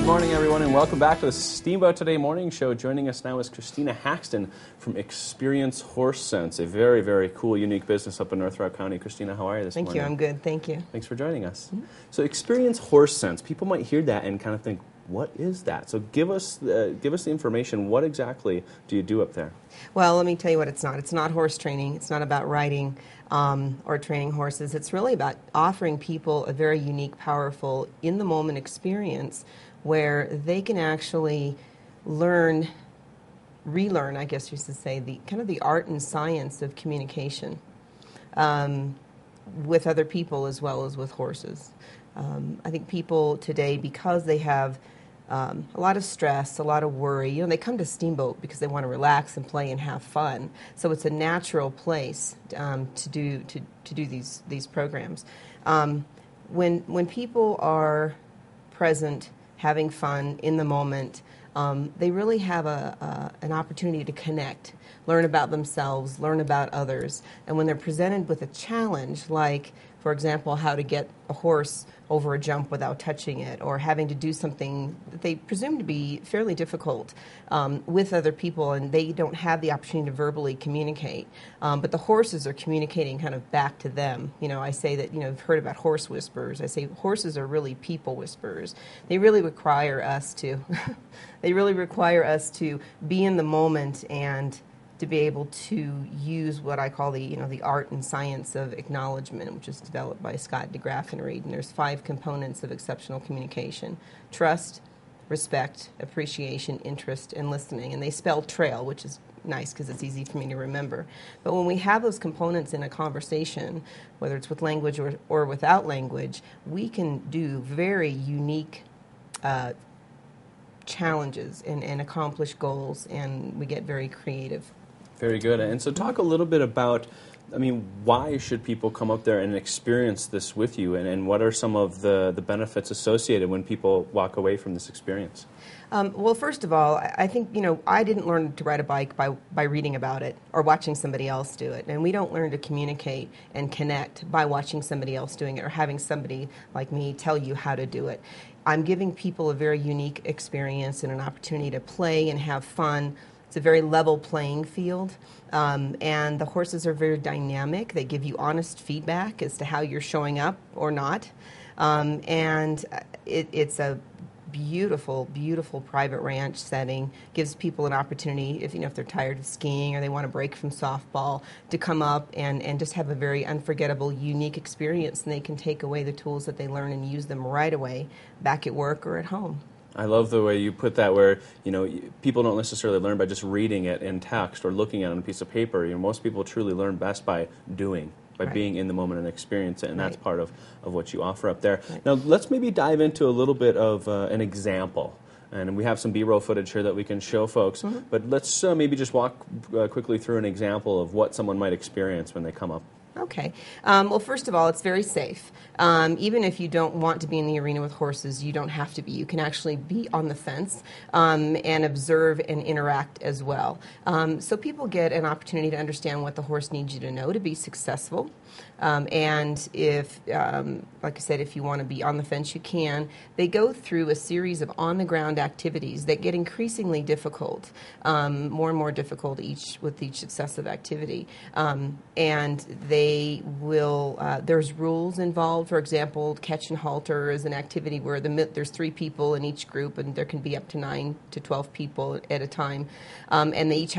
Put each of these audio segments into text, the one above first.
Good morning, everyone, and welcome back to the Steamboat Today Morning Show. Joining us now is Christina Haxton from Experience Horse Sense, a very, very cool, unique business up in North Rock County. Christina, how are you this morning? Thank you. I'm good. Thank you. Thanks for joining us. So Experience Horse Sense, people might hear that and kind of think, what is that? So give us the information. What exactly do you do up there? Well, let me tell you what it's not. It's not horse training. It's not about riding or training horses. It's really about offering people a very unique, powerful, in-the-moment experience where they can actually relearn, I guess you should say, the kind of the art and science of communication with other people as well as with horses. I think people today, because they have a lot of stress, a lot of worry, they come to Steamboat because they want to relax and play and have fun. So it's a natural place to do these programs. When people are present, having fun in the moment, they really have an opportunity to connect, learn about themselves, learn about others. And when they're presented with a challenge, like, for example, how to get a horse over a jump without touching it, or having to do something that they presume to be fairly difficult with other people, and they don't have the opportunity to verbally communicate. But the horses are communicating kind of back to them. I say that, you've heard about horse whisperers. I say horses are really people whisperers. They really require us to, be in the moment and to be able to use what I call the art and science of acknowledgement, which is developed by Scott DeGraff and Reed. And there's 5 components of exceptional communication: trust, respect, appreciation, interest, and listening. And they spell trail, which is nice because it's easy for me to remember. But when we have those components in a conversation, whether it's with language or without language, we can do very unique challenges and accomplish goals, and we get very creative. Very good. And so talk a little bit about, why should people come up there and experience this with you, and what are some of the benefits associated when people walk away from this experience? Well, first of all, I think, I didn't learn to ride a bike by reading about it or watching somebody else do it. And we don't learn to communicate and connect by watching somebody else doing it or having somebody like me tell you how to do it. I'm giving people a very unique experience and an opportunity to play and have fun. It's a very level playing field, and the horses are very dynamic. They give you honest feedback as to how you're showing up or not, and it's a beautiful, beautiful private ranch setting. Gives people an opportunity, if they're tired of skiing or they want to break from softball, to come up and just have a very unforgettable, unique experience, and they can take away the tools that they learn and use them right away back at work or at home. I love the way you put that, where people don't necessarily learn by just reading it in text or looking at it on a piece of paper. Most people truly learn best by doing, by being in the moment and experience it, and that's part of what you offer up there. Now, let's maybe dive into a little bit of an example. And we have some B-roll footage here that we can show folks, but let's maybe just walk quickly through an example of what someone might experience when they come up. Okay. Well, first of all, it's very safe. Even if you don't want to be in the arena with horses, you don't have to be. You can actually be on the fence and observe and interact as well. So people get an opportunity to understand what the horse needs you to know to be successful. And if, like I said, if you want to be on the fence, you can. They go through a series of on-the-ground activities that get increasingly difficult, more and more difficult with each successive activity. And they will, there's rules involved. For example, catch and halter is an activity where there's 3 people in each group, and there can be up to 9 to 12 people at a time. And each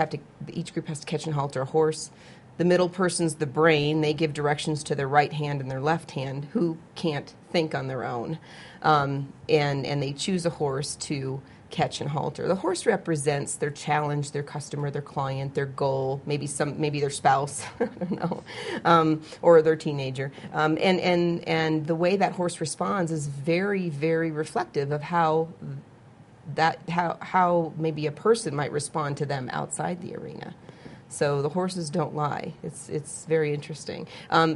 group has to catch and halter a horse. The middle person's the brain. They give directions to their right hand and their left hand, who can't think on their own. And they choose a horse to catch and halter. The horse represents their challenge, their customer, their client, their goal, maybe their spouse, I don't know, or their teenager. And the way that horse responds is very, very reflective of how maybe a person might respond to them outside the arena. So the horses don't lie. It's very interesting.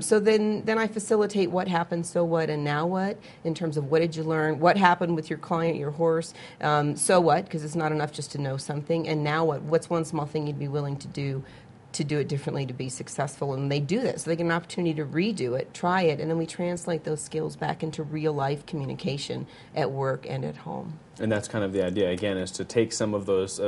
So then I facilitate what happened, so what, and now what, in terms of what did you learn, what happened with your client, your horse, so what, because it's not enough just to know something, and now what, what's one small thing you'd be willing to do to do it differently to be successful. And they do this. So they get an opportunity to redo it, try it, and then we translate those skills back into real life communication at work and at home. And that's kind of the idea, again, is to take some of those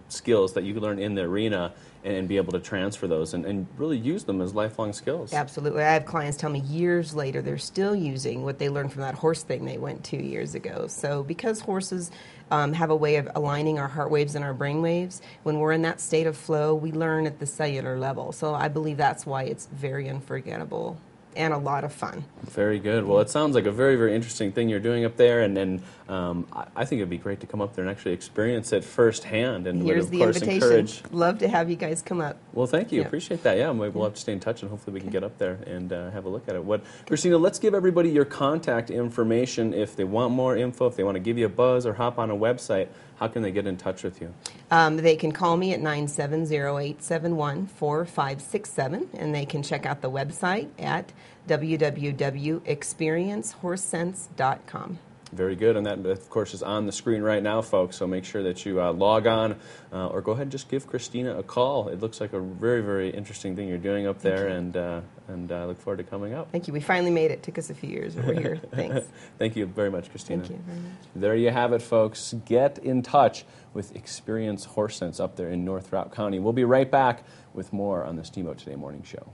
skills that you learn in the arena and be able to transfer those and really use them as lifelong skills. Absolutely. I have clients tell me years later they're still using what they learned from that horse thing they went 2 years ago. So because horses have a way of aligning our heart waves and our brain waves, when we're in that state of flow, we learn at the cellular level. So I believe that's why it's very unforgettable and a lot of fun. Very good. Well, it sounds like a very, very interesting thing you're doing up there, and I think it'd be great to come up there and actually experience it firsthand. And here's would, of course, invitation. Encourage. Love to have you guys come up. Well, thank you. Appreciate that. Yeah, we'll have to stay in touch, and hopefully we can get up there and have a look at it. Christina, let's give everybody your contact information if they want more info, if they want to give you a buzz or hop on a website. How can they get in touch with you? They can call me at 970-871-4567, and they can check out the website at www.experienceHorsesense.com. Very good, and that, of course, is on the screen right now, folks, so make sure that you log on or go ahead and just give Christina a call. It looks like a very, very interesting thing you're doing up there, and I look forward to coming up. Thank you. We finally made it. Took us a few years, but we're here. Thanks. Thank you very much, Christina. Thank you very much. There you have it, folks. Get in touch with Experience Horse Sense up there in North Routt County. We'll be right back with more on the Steamboat Today Morning Show.